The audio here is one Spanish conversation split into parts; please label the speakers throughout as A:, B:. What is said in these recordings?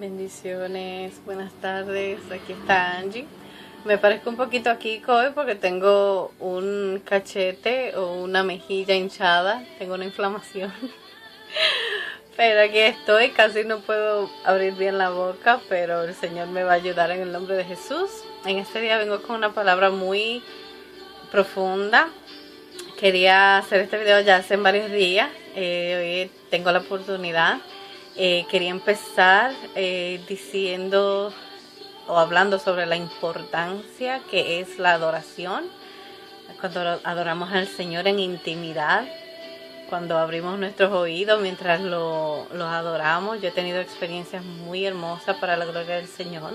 A: Bendiciones, buenas tardes, aquí está Angie. Me parezco un poquito a Kiko hoy porque tengo un cachete o una mejilla hinchada, tengo una inflamación. Pero aquí estoy, casi no puedo abrir bien la boca, pero el Señor me va a ayudar en el nombre de Jesús. En este día vengo con una palabra muy profunda. Quería hacer este video ya hace varios días, hoy tengo la oportunidad. Quería empezar diciendo o hablando sobre la importancia que es la adoración, cuando adoramos al Señor en intimidad, cuando abrimos nuestros oídos mientras lo adoramos. Yo he tenido experiencias muy hermosas para la gloria del Señor.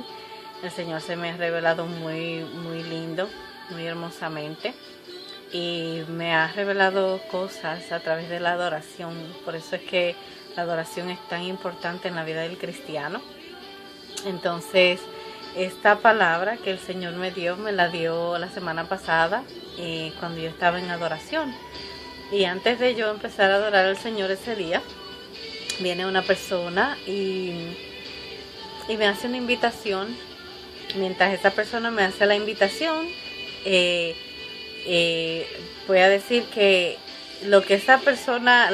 A: El Señor se me ha revelado muy, muy lindo, muy hermosamente, y me ha revelado cosas a través de la adoración. Por eso es que la adoración es tan importante en la vida del cristiano. Entonces, esta palabra que el Señor me la dio la semana pasada, cuando yo estaba en adoración. Y antes de yo empezar a adorar al Señor ese día, viene una persona y me hace una invitación. Mientras esa persona me hace la invitación, voy a decir que la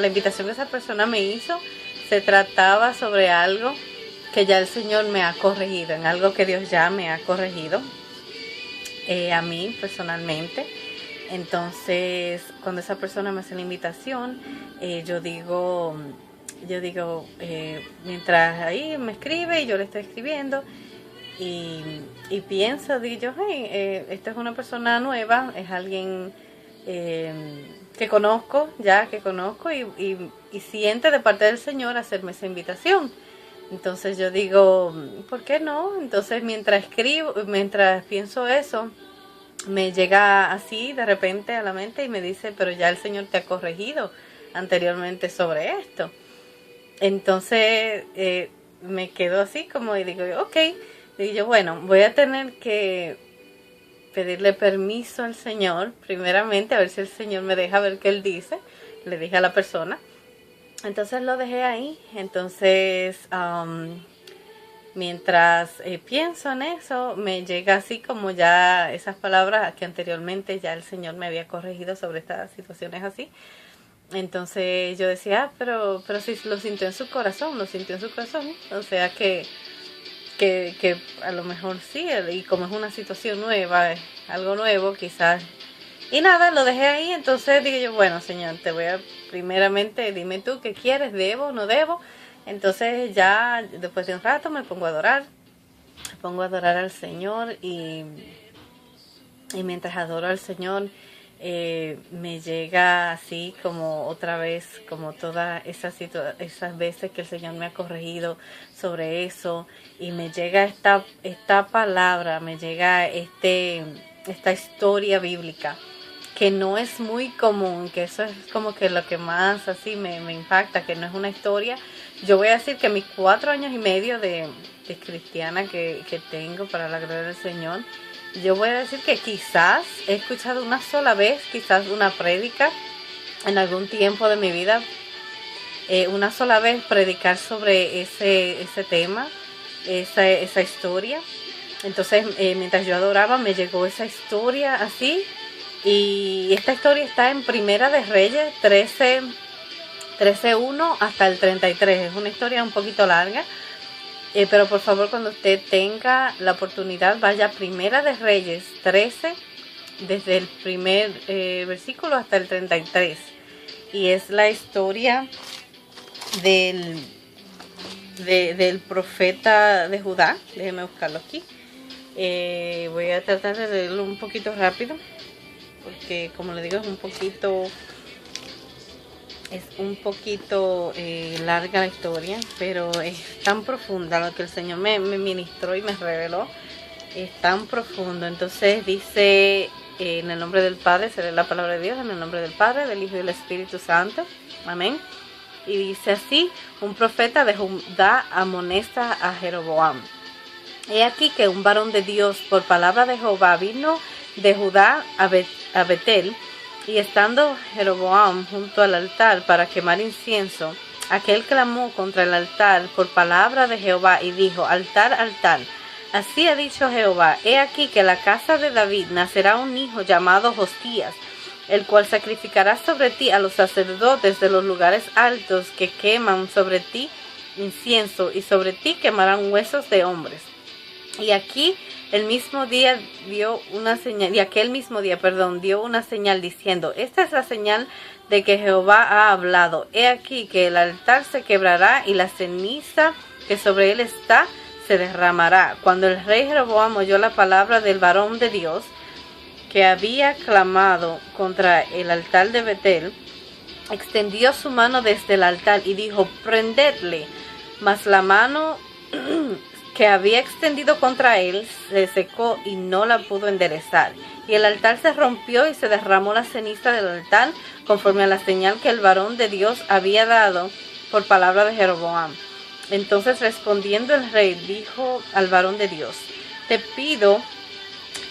A: invitación que esa persona me hizo, se trataba sobre algo que ya el Señor me ha corregido, en algo que Dios ya me ha corregido a mí personalmente. Entonces, cuando esa persona me hace la invitación, yo digo, mientras ahí me escribe y yo le estoy escribiendo, y pienso, digo yo, hey, esta es una persona nueva, es alguien que conozco y siente de parte del Señor hacerme esa invitación. Entonces yo digo, ¿por qué no? Entonces mientras pienso eso, me llega así de repente a la mente y me dice, pero ya el Señor te ha corregido anteriormente sobre esto. Entonces me quedo así como y digo, ok. Digo yo, bueno, voy a tener que pedirle permiso al Señor, primeramente, a ver si el Señor me deja ver qué Él dice. Le dije a la persona. Entonces lo dejé ahí. Entonces, mientras pienso en eso, me llega así como ya esas palabras que anteriormente ya el Señor me había corregido sobre estas situaciones así. Entonces yo decía, pero si lo sintió en su corazón, o sea que a lo mejor sí, y como es una situación nueva, es algo nuevo quizás. Y nada, lo dejé ahí. Entonces digo yo, bueno, Señor, primeramente dime tú qué quieres, debo, no debo. Entonces ya después de un rato me pongo a adorar al Señor, y mientras adoro al Señor, me llega así como otra vez, como todas esas veces que el Señor me ha corregido sobre eso, y me llega esta palabra, me llega esta historia bíblica que no es muy común, que eso es como que lo que más así me impacta, que no es una historia. Yo voy a decir que mis 4 años y medio de cristiana que tengo para la gloria del Señor, yo voy a decir que quizás he escuchado una sola vez, quizás una prédica en algún tiempo de mi vida, una sola vez predicar sobre ese tema, esa historia. Entonces, mientras yo adoraba, me llegó esa historia así, y esta historia está en Primera de Reyes 13:1 hasta el 33. Es una historia un poquito larga. Pero por favor, cuando usted tenga la oportunidad, vaya a Primera de Reyes 13, desde el primer versículo hasta el 33. Y es la historia del profeta de Judá. Déjeme buscarlo aquí. Voy a tratar de leerlo un poquito rápido, porque como le digo, es un poquito larga la historia, pero es tan profunda lo que el Señor me ministró y me reveló. Es tan profundo. Entonces dice, en el nombre del Padre, se lee la palabra de Dios, en el nombre del Padre, del Hijo y del Espíritu Santo. Amén. Y dice así: un profeta de Judá amonesta a Jeroboam. He aquí que un varón de Dios, por palabra de Jehová, vino de Judá a Betel, y estando Jeroboam junto al altar para quemar incienso, Aquel clamó contra el altar por palabra de Jehová y dijo: altar, altar. Así ha dicho Jehová: he aquí que en la casa de David nacerá un hijo llamado Josías, el cual sacrificará sobre ti a los sacerdotes de los lugares altos que queman sobre ti incienso, y sobre ti quemarán huesos de hombres. Y aquí el mismo día dio una señal, y aquel mismo día, dio una señal diciendo: esta es la señal de que Jehová ha hablado. He aquí que el altar se quebrará y la ceniza que sobre él está se derramará. Cuando el rey Jeroboam oyó la palabra del varón de Dios que había clamado contra el altar de Betel, extendió su mano desde el altar y dijo: prendedle. Mas la mano que había extendido contra él se secó y no la pudo enderezar. Y el altar se rompió y se derramó la ceniza del altar, conforme a la señal que el varón de Dios había dado por palabra de Jeroboam. Entonces, respondiendo el rey, dijo al varón de Dios: te pido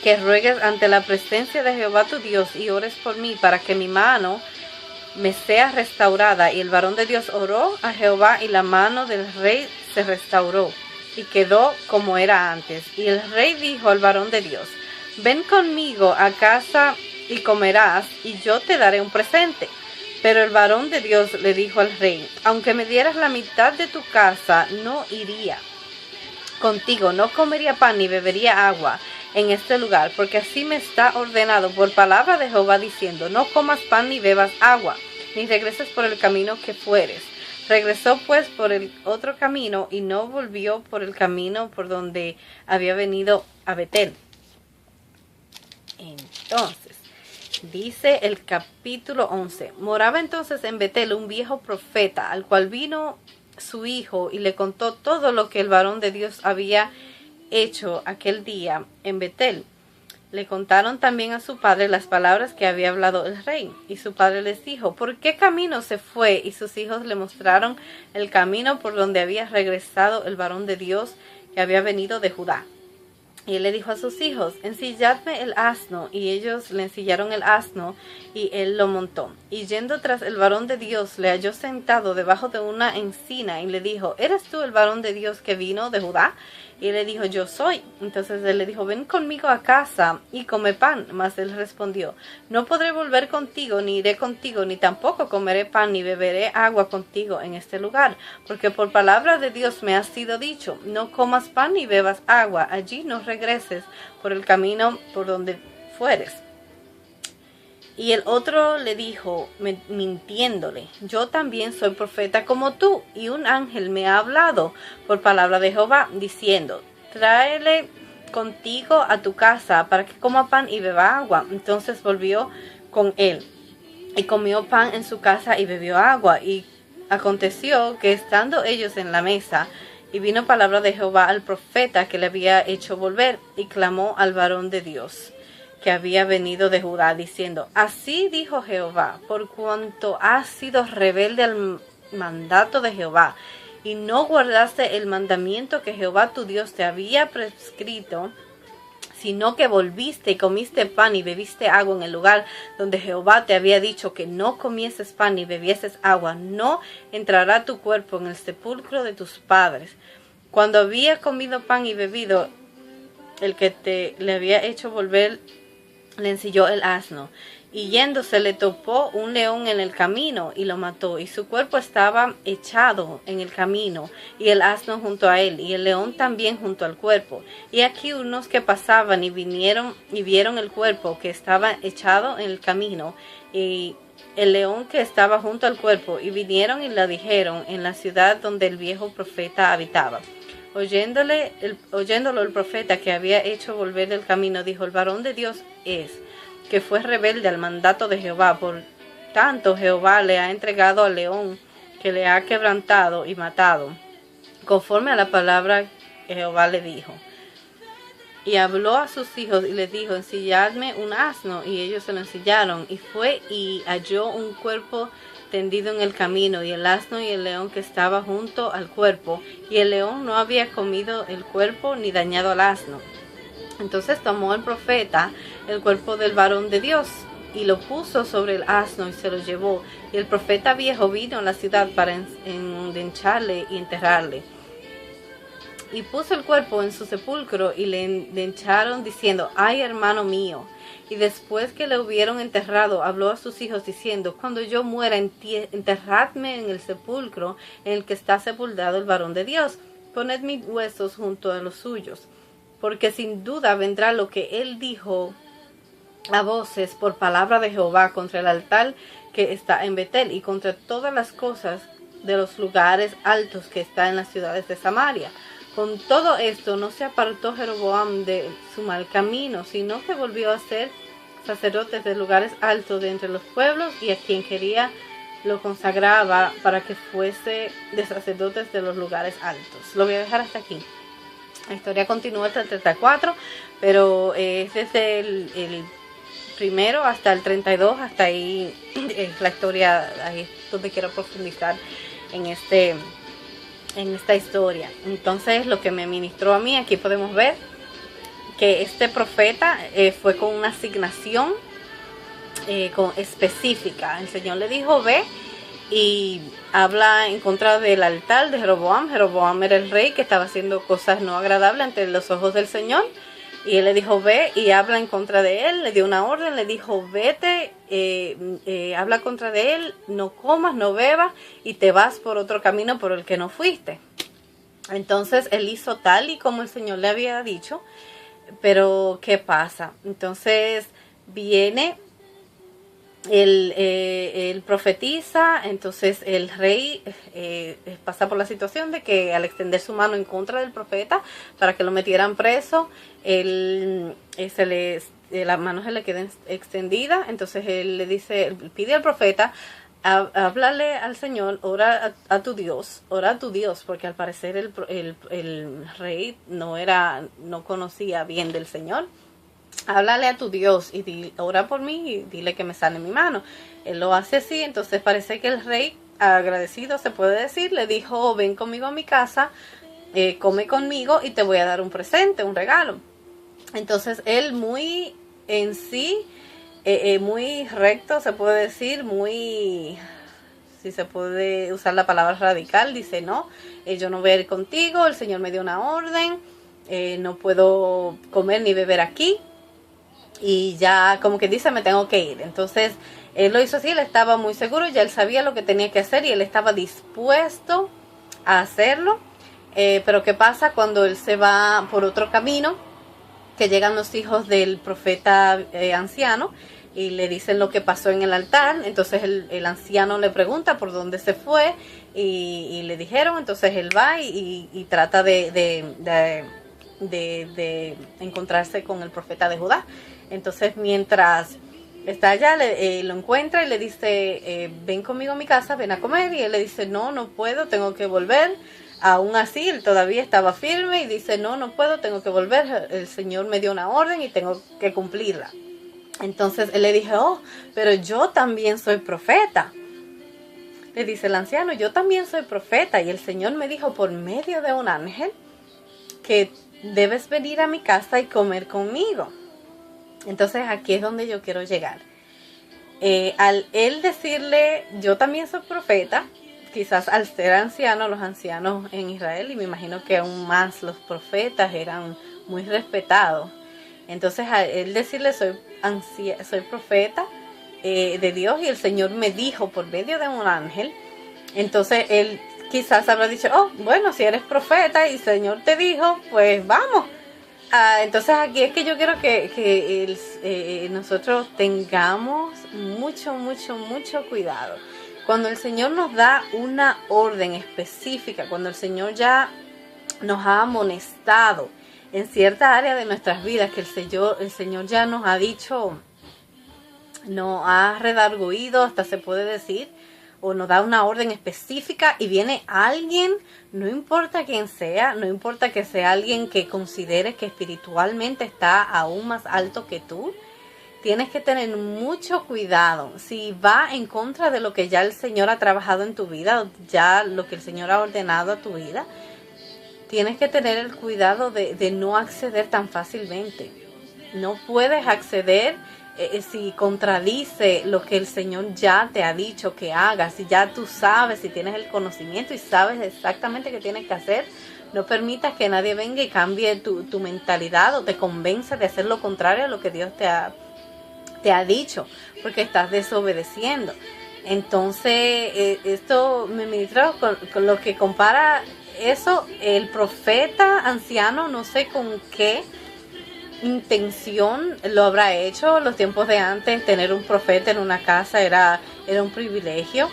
A: que ruegues ante la presencia de Jehová tu Dios y ores por mí, para que mi mano me sea restaurada. Y el varón de Dios oró a Jehová, y la mano del rey se restauró y quedó como era antes. Y el rey dijo al varón de Dios: ven conmigo a casa y comerás, y yo te daré un presente. Pero el varón de Dios le dijo al rey: aunque me dieras la mitad de tu casa, no iría contigo, no comería pan ni bebería agua en este lugar, porque así me está ordenado por palabra de Jehová, diciendo: no comas pan ni bebas agua, ni regreses por el camino que fueres. Regresó pues por el otro camino, y no volvió por el camino por donde había venido a Betel. Entonces, dice el capítulo 11: moraba entonces en Betel un viejo profeta, al cual vino su hijo y le contó todo lo que el varón de Dios había hecho aquel día en Betel. Le contaron también a su padre las palabras que había hablado el rey. Y su padre les dijo: ¿por qué camino se fue? Y sus hijos le mostraron el camino por donde había regresado el varón de Dios que había venido de Judá. Y él le dijo a sus hijos: ensilladme el asno. Y ellos le ensillaron el asno, y él lo montó. Y yendo tras el varón de Dios, le halló sentado debajo de una encina, y le dijo: ¿eres tú el varón de Dios que vino de Judá? Y él le dijo: yo soy. Entonces él le dijo: ven conmigo a casa y come pan. Mas él respondió: no podré volver contigo, ni iré contigo, ni tampoco comeré pan, ni beberé agua contigo en este lugar. Porque por palabra de Dios me ha sido dicho: no comas pan ni bebas agua, allí no regreses por el camino por donde fueres. Y el otro le dijo, mintiéndole: yo también soy profeta como tú, y un ángel me ha hablado por palabra de Jehová, diciendo: tráele contigo a tu casa, para que coma pan y beba agua. Entonces volvió con él, y comió pan en su casa y bebió agua. Y aconteció que estando ellos en la mesa, y vino palabra de Jehová al profeta que le había hecho volver, y clamó al varón de Dios que había venido de Judá, diciendo: así dijo Jehová, por cuanto has sido rebelde al mandato de Jehová, y no guardaste el mandamiento que Jehová tu Dios te había prescrito, sino que volviste y comiste pan y bebiste agua en el lugar donde Jehová te había dicho que no comieses pan ni bebieses agua, no entrará tu cuerpo en el sepulcro de tus padres. Cuando había comido pan y bebido, el que le había hecho volver le ensilló el asno, y yéndose le topó un león en el camino y lo mató, y su cuerpo estaba echado en el camino, y el asno junto a él, y el león también junto al cuerpo. Y aquí unos que pasaban y vinieron y vieron el cuerpo que estaba echado en el camino, y el león que estaba junto al cuerpo, y vinieron y le dijeron en la ciudad donde el viejo profeta habitaba. Oyéndolo el profeta que había hecho volver del camino, dijo: el varón de Dios es, que fue rebelde al mandato de Jehová. Por tanto Jehová le ha entregado al león, que le ha quebrantado y matado, conforme a la palabra que Jehová le dijo. Y habló a sus hijos y les dijo: ensilladme un asno. Y ellos se lo ensillaron. Y fue y halló un cuerpo tendido en el camino, y el asno y el león que estaba junto al cuerpo, y el león no había comido el cuerpo ni dañado al asno. Entonces tomó el profeta el cuerpo del varón de Dios y lo puso sobre el asno y se lo llevó. Y el profeta viejo vino a la ciudad para endencharle y enterrarle. Y puso el cuerpo en su sepulcro y le endencharon diciendo, ay hermano mío. Y después que le hubieron enterrado, habló a sus hijos diciendo, cuando yo muera, enterradme en el sepulcro en el que está sepultado el varón de Dios. Poned mis huesos junto a los suyos, porque sin duda vendrá lo que él dijo a voces por palabra de Jehová contra el altar que está en Betel y contra todas las cosas de los lugares altos que está en las ciudades de Samaria. Con todo esto no se apartó Jeroboam de su mal camino, sino que volvió a ser sacerdotes de lugares altos de entre los pueblos, y a quien quería lo consagraba para que fuese de sacerdotes de los lugares altos. Lo voy a dejar hasta aquí. La historia continúa hasta el 34, pero es desde el primero hasta el 32, hasta ahí es la historia, ahí es donde quiero profundizar en esta historia. Entonces, lo que me ministró a mí, aquí podemos ver que este profeta fue con una asignación específica. El Señor le dijo, ve y habla en contra del altar de Jeroboam. Jeroboam era el rey que estaba haciendo cosas no agradables ante los ojos del Señor. Y él le dijo, ve y habla en contra de él. Le dio una orden, le dijo, vete, habla contra de él, no comas, no bebas y te vas por otro camino por el que no fuiste. Entonces él hizo tal y como el Señor le había dicho. Pero ¿qué pasa? Entonces viene, él profetiza, entonces el rey pasa por la situación de que al extender su mano en contra del profeta para que lo metieran preso, la mano se le queda extendida. Entonces él le dice, pide al profeta, háblale al Señor, ora a tu Dios, porque al parecer el rey no conocía bien del Señor. Háblale a tu Dios y ora por mí y dile que me sane mi mano. Él lo hace así. Entonces parece que el rey, agradecido se puede decir, le dijo, ven conmigo a mi casa, come conmigo y te voy a dar un presente, un regalo. Entonces él muy en sí, muy recto se puede decir, muy, si se puede usar la palabra radical, dice, no, yo no voy a ir contigo, el Señor me dio una orden, no puedo comer ni beber aquí. Y ya como que dice, me tengo que ir. Entonces él lo hizo así, él estaba muy seguro, ya él sabía lo que tenía que hacer y él estaba dispuesto a hacerlo. Pero ¿qué pasa cuando él se va por otro camino? Que llegan los hijos del profeta anciano y le dicen lo que pasó en el altar. Entonces el anciano le pregunta por dónde se fue y le dijeron. Entonces él va y trata de encontrarse con el profeta de Judá. Entonces mientras está allá, lo encuentra y le dice, ven conmigo a mi casa, ven a comer. Y él le dice, no puedo, tengo que volver. Aún así, él todavía estaba firme y dice, no puedo, tengo que volver. El Señor me dio una orden y tengo que cumplirla. Entonces él le dijo, pero yo también soy profeta. Le dice el anciano, yo también soy profeta. Y el Señor me dijo por medio de un ángel que debes venir a mi casa y comer conmigo. Entonces aquí es donde yo quiero llegar. Al él decirle, yo también soy profeta, quizás al ser anciano, los ancianos en Israel, y me imagino que aún más los profetas eran muy respetados. Entonces al él decirle, soy profeta de Dios y el Señor me dijo por medio de un ángel, entonces él quizás habrá dicho, bueno, si eres profeta y el Señor te dijo, pues vamos. Entonces aquí es que yo quiero que nosotros tengamos mucho cuidado. Cuando el Señor nos da una orden específica, cuando el Señor ya nos ha amonestado en cierta área de nuestras vidas, que el Señor ya nos ha dicho, nos ha redarguido, hasta se puede decir, o nos da una orden específica y viene alguien, no importa quién sea, no importa que sea alguien que consideres que espiritualmente está aún más alto que tú, tienes que tener mucho cuidado. Si va en contra de lo que ya el Señor ha trabajado en tu vida, ya lo que el Señor ha ordenado a tu vida, tienes que tener el cuidado de no acceder tan fácilmente. No puedes acceder si contradice lo que el Señor ya te ha dicho que hagas, si ya tú sabes, si tienes el conocimiento y sabes exactamente qué tienes que hacer, no permitas que nadie venga y cambie tu mentalidad o te convenza de hacer lo contrario a lo que Dios te ha dicho, porque estás desobedeciendo. Entonces, esto me ministra con lo que compara eso, el profeta anciano, no sé con qué intención lo habrá hecho. Los tiempos de antes, tener un profeta en una casa era un privilegio.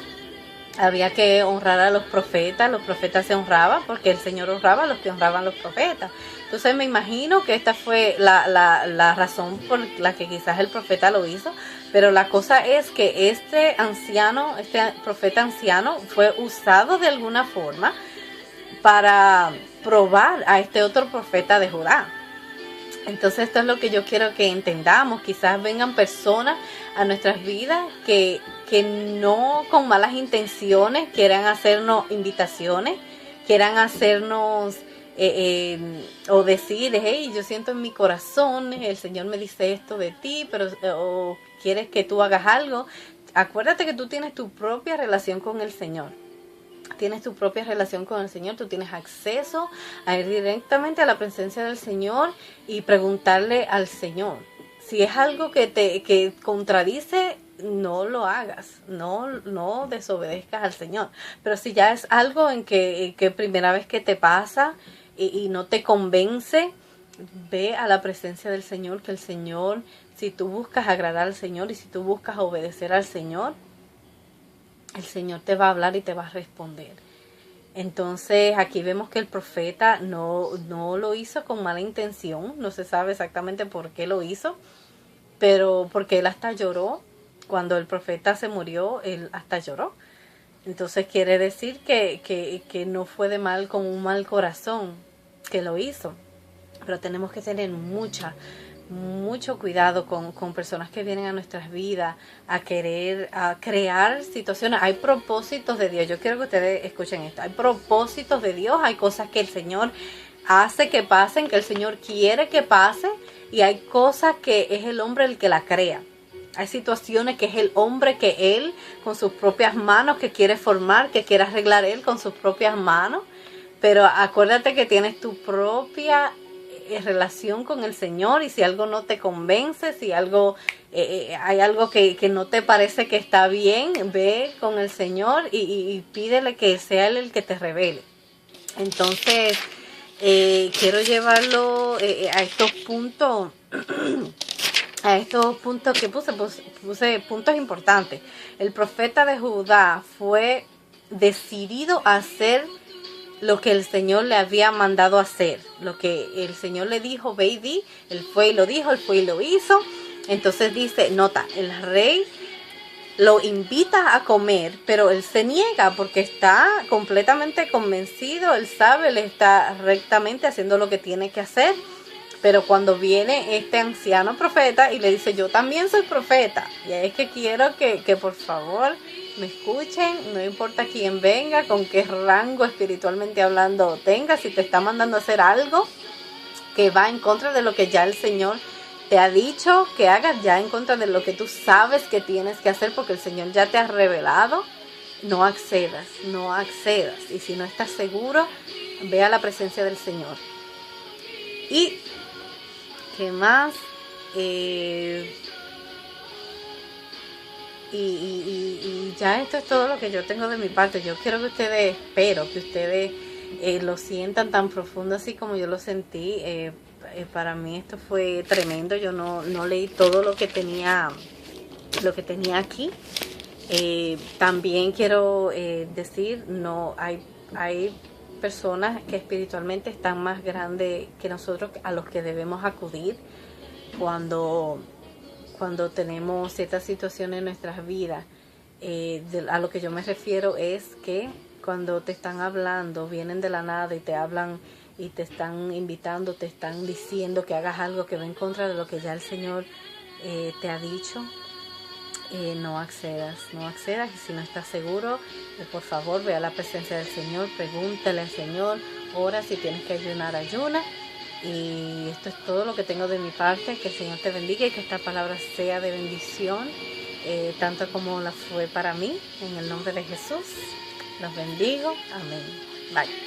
A: Había que honrar a los profetas se honraban porque el Señor honraba a los que honraban a los profetas. Entonces me imagino que esta fue la razón por la que quizás el profeta lo hizo, pero la cosa es que este profeta anciano fue usado de alguna forma para probar a este otro profeta de Judá. Entonces esto es lo que yo quiero que entendamos. Quizás vengan personas a nuestras vidas que no con malas intenciones quieran hacernos invitaciones, quieran hacernos o decir, hey, yo siento en mi corazón, el Señor me dice esto de ti, pero o quieres que tú hagas algo. Acuérdate que tú tienes tu propia relación con el Señor. Tienes tu propia relación con el Señor, tú tienes acceso a ir directamente a la presencia del Señor y preguntarle al Señor. Si es algo que contradice, no lo hagas, no desobedezcas al Señor. Pero si ya es algo en que primera vez que te pasa y no te convence, ve a la presencia del Señor, que el Señor, si tú buscas agradar al Señor y si tú buscas obedecer al Señor, el Señor te va a hablar y te va a responder. Entonces aquí vemos que el profeta no lo hizo con mala intención, no se sabe exactamente por qué lo hizo, pero porque él hasta lloró. Cuando el profeta se murió, él hasta lloró. Entonces quiere decir que no fue de mal, con un mal corazón que lo hizo. Pero tenemos que tener mucho cuidado con personas que vienen a nuestras vidas a crear situaciones. Hay propósitos de Dios. Yo quiero que ustedes escuchen esto. Hay propósitos de Dios, hay cosas que el Señor hace que pasen, que el Señor quiere que pase, y hay cosas que es el hombre el que la crea. Hay situaciones que es el hombre que él, con sus propias manos, que quiere formar, que quiere arreglar él con sus propias manos. Pero acuérdate que tienes tu propia relación con el Señor, y si algo no te convence, si algo hay algo que no te parece que está bien, ve con el Señor y pídele que sea Él el que te revele. Entonces quiero llevarlo a estos puntos que puse puntos importantes. El profeta de Judá fue decidido a hacer lo que el Señor le había mandado hacer, lo que el Señor le dijo, ve y di, él fue y lo dijo, él fue y lo hizo. Entonces dice, nota, el rey lo invita a comer, pero él se niega porque está completamente convencido, él sabe, él está rectamente haciendo lo que tiene que hacer. Pero cuando viene este anciano profeta y le dice, yo también soy profeta, y es que quiero que por favor me escuchen, no importa quién venga, con qué rango espiritualmente hablando tenga, si te está mandando a hacer algo que va en contra de lo que ya el Señor te ha dicho que hagas, ya en contra de lo que tú sabes que tienes que hacer porque el Señor ya te ha revelado, no accedas. Y si no estás seguro, ve a la presencia del Señor. Y ¿qué más? Y ya esto es todo lo que yo tengo de mi parte. Yo quiero que ustedes, espero que ustedes lo sientan tan profundo así como yo lo sentí. Para mí esto fue tremendo. Yo no leí todo lo que tenía aquí. También quiero decir, no hay personas que espiritualmente están más grandes que nosotros, a los que debemos acudir cuando tenemos ciertas situaciones en nuestras vidas. A lo que yo me refiero es que cuando te están hablando, vienen de la nada y te hablan y te están invitando, te están diciendo que hagas algo que va en contra de lo que ya el Señor te ha dicho. No accedas, y si no estás seguro, por favor ve a la presencia del Señor, pregúntale al Señor, ora, si tienes que ayunar, ayuna, Y esto es todo lo que tengo de mi parte. Que el Señor te bendiga y que esta palabra sea de bendición, tanto como la fue para mí. En el nombre de Jesús, los bendigo. Amén. Bye.